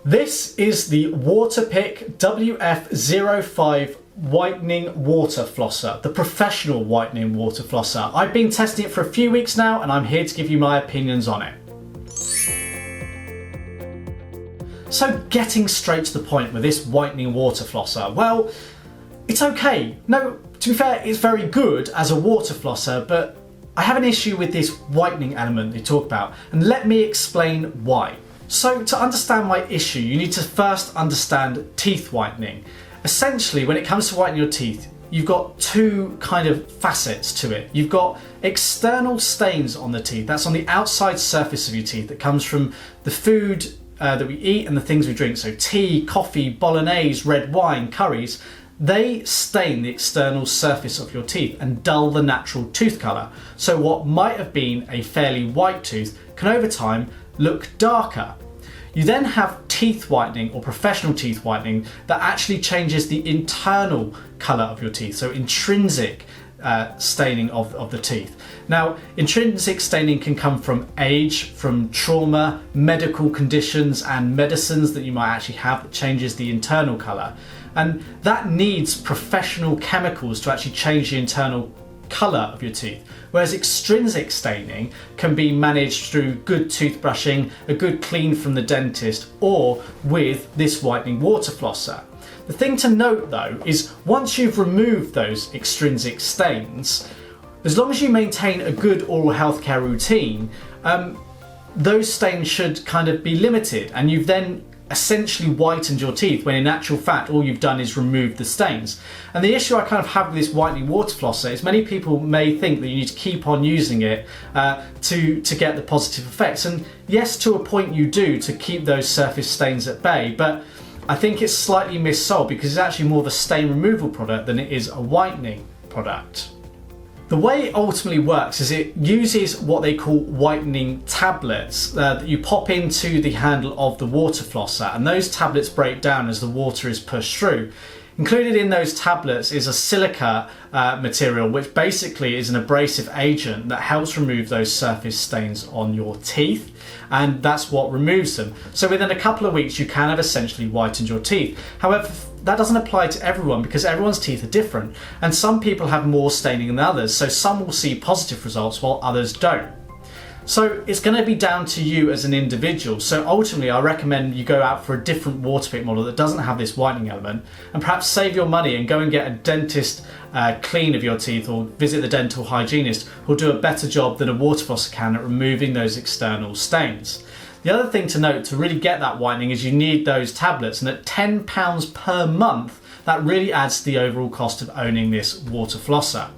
This is the Waterpik WF05 Whitening Water Flosser, the professional whitening water flosser. I've been testing it for a few weeks now and I'm here to give you my opinions on it. So getting straight to the point with this whitening water flosser, well, it's okay. No, to be fair, it's very good as a water flosser, but I have an issue with this whitening element they talk about, and let me explain why. So to understand my issue, you need to first understand teeth whitening. Essentially, when it comes to whitening your teeth, you've got two kind of facets to it. You've got external stains on the teeth, that's on the outside surface of your teeth, that comes from the food that we eat and the things we drink. So tea, coffee, bolognese, red wine, curries, they stain the external surface of your teeth and dull the natural tooth colour. So what might have been a fairly white tooth can over time look darker. You then have teeth whitening or professional teeth whitening that actually changes the internal colour of your teeth, so intrinsic staining of the teeth. Now, intrinsic staining can come from age, from trauma, medical conditions and medicines that you might actually have that changes the internal colour. And that needs professional chemicals to actually change the internal colour of your teeth, whereas extrinsic staining can be managed through good toothbrushing, a good clean from the dentist, or with this whitening water flosser. The thing to note though is once you've removed those extrinsic stains, as long as you maintain a good oral healthcare routine, those stains should kind of be limited, and you've then essentially whitened your teeth when in actual fact all you've done is remove the stains. And the issue I kind of have with this whitening water flosser is many people may think that you need to keep on using it to get the positive effects, and yes, to a point you do, to keep those surface stains at bay, but I think it's slightly missold because it's actually more of a stain removal product than it is a whitening product. The way it ultimately works is it uses what they call whitening tablets that you pop into the handle of the water flosser, and those tablets break down as the water is pushed through. Included in those tablets is a silica material, which basically is an abrasive agent that helps remove those surface stains on your teeth, and that's what removes them. So within a couple of weeks you can have essentially whitened your teeth. However, that doesn't apply to everyone because everyone's teeth are different, and some people have more staining than others, so some will see positive results while others don't. So it's going to be down to you as an individual. So ultimately I recommend you go out for a different Waterpik model that doesn't have this whitening element, and perhaps save your money and go and get a dentist clean of your teeth, or visit the dental hygienist who'll do a better job than a water flosser can at removing those external stains. The other thing to note to really get that whitening is you need those tablets, and at £10 per month that really adds to the overall cost of owning this water flosser.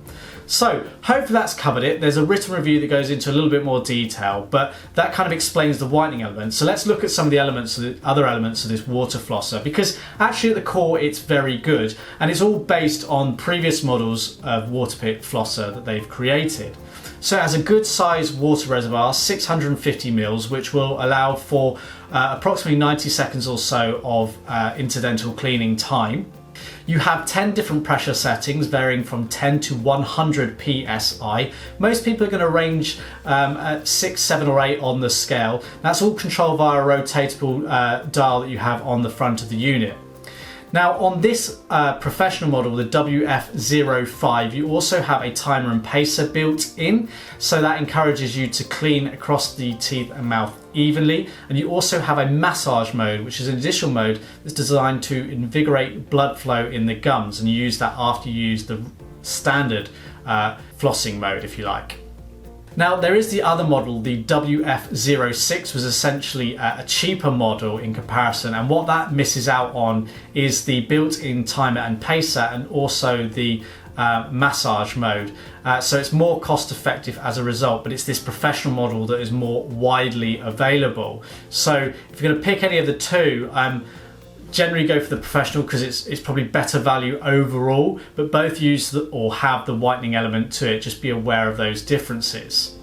So hopefully that's covered it. There's a written review that goes into a little bit more detail, but that kind of explains the whitening element. So let's look at some of the elements, the other elements of this water flosser, because actually at the core it's very good, and it's all based on previous models of Waterpik flosser that they've created. So it has a good sized water reservoir, 650 mils, which will allow for approximately 90 seconds or so of interdental cleaning time. You have 10 different pressure settings varying from 10 to 100 psi. Most people are going to range at 6, 7 or 8 on the scale. That's all controlled via a rotatable dial that you have on the front of the unit. Now on this professional model, the WF05, you also have a timer and pacer built in, so that encourages you to clean across the teeth and mouth evenly. And you also have a massage mode, which is an additional mode that's designed to invigorate blood flow in the gums, and you use that after you use the standard flossing mode, if you like. Now there is the other model, the WF06, was essentially a cheaper model in comparison, and what that misses out on is the built-in timer and pacer, and also the massage mode. So it's more cost effective as a result, but it's this professional model that is more widely available. So if you're going to pick any of the two, generally go for the professional because it's probably better value overall, but both use or have the whitening element to it. Just be aware of those differences.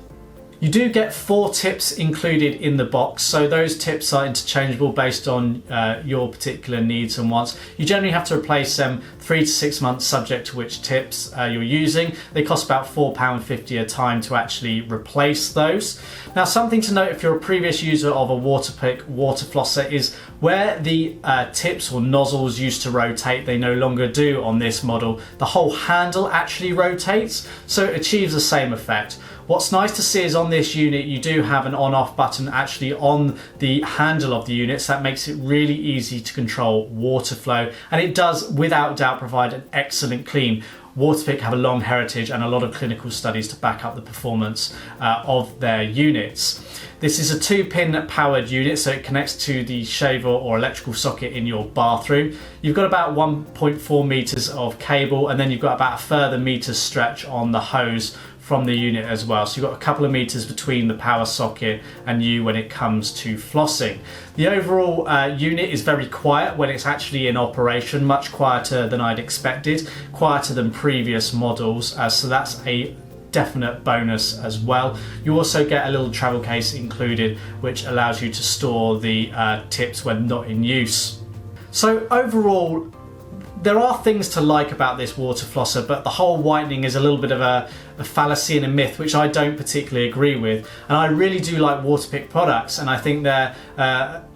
You do get 4 tips included in the box, so those tips are interchangeable based on your particular needs and wants. You generally have to replace them 3 to 6 months subject to which tips you're using. They cost about £4.50 a time to actually replace those. Now, something to note if you're a previous user of a Waterpik water flosser is where the tips or nozzles used to rotate, they no longer do on this model. The whole handle actually rotates, so it achieves the same effect. What's nice to see is on this unit you do have an on-off button actually on the handle of the unit, so that makes it really easy to control water flow, and it does without doubt provide an excellent clean. Waterpik have a long heritage and a lot of clinical studies to back up the performance of their units. This is a 2-pin powered unit, so it connects to the shaver or electrical socket in your bathroom. You've got about 1.4 meters of cable, and then you've got about a further meter stretch on the hose from the unit as well. So you've got a couple of meters between the power socket and you when it comes to flossing. The overall unit is very quiet when it's actually in operation, much quieter than I'd expected, quieter than previous models, so that's a definite bonus as well. You also get a little travel case included which allows you to store the tips when not in use. So overall, there are things to like about this water flosser, but the whole whitening is a little bit of a fallacy and a myth, which I don't particularly agree with. And I really do like Waterpik products, and I think they're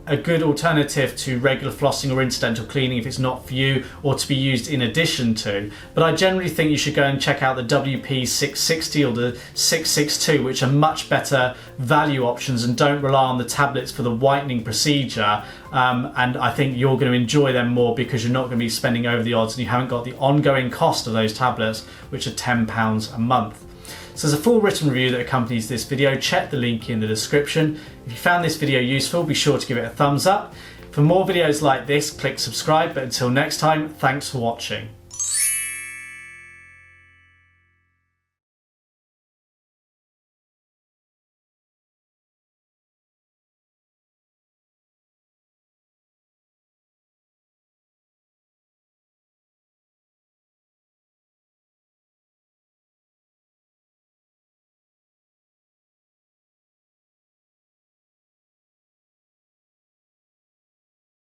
a good alternative to regular flossing or incidental cleaning if it's not for you, or to be used in addition to. But I generally think you should go and check out the WP660 or the 662, which are much better value options and don't rely on the tablets for the whitening procedure. And I think you're going to enjoy them more because you're not going to be spending over the odds and you haven't got the ongoing cost of those tablets, which are £10 a month. So there's a full written review that accompanies this video. Check the link in the description. If you found this video useful, be sure to give it a thumbs up. For more videos like this, click subscribe, but until next time, thanks for watching.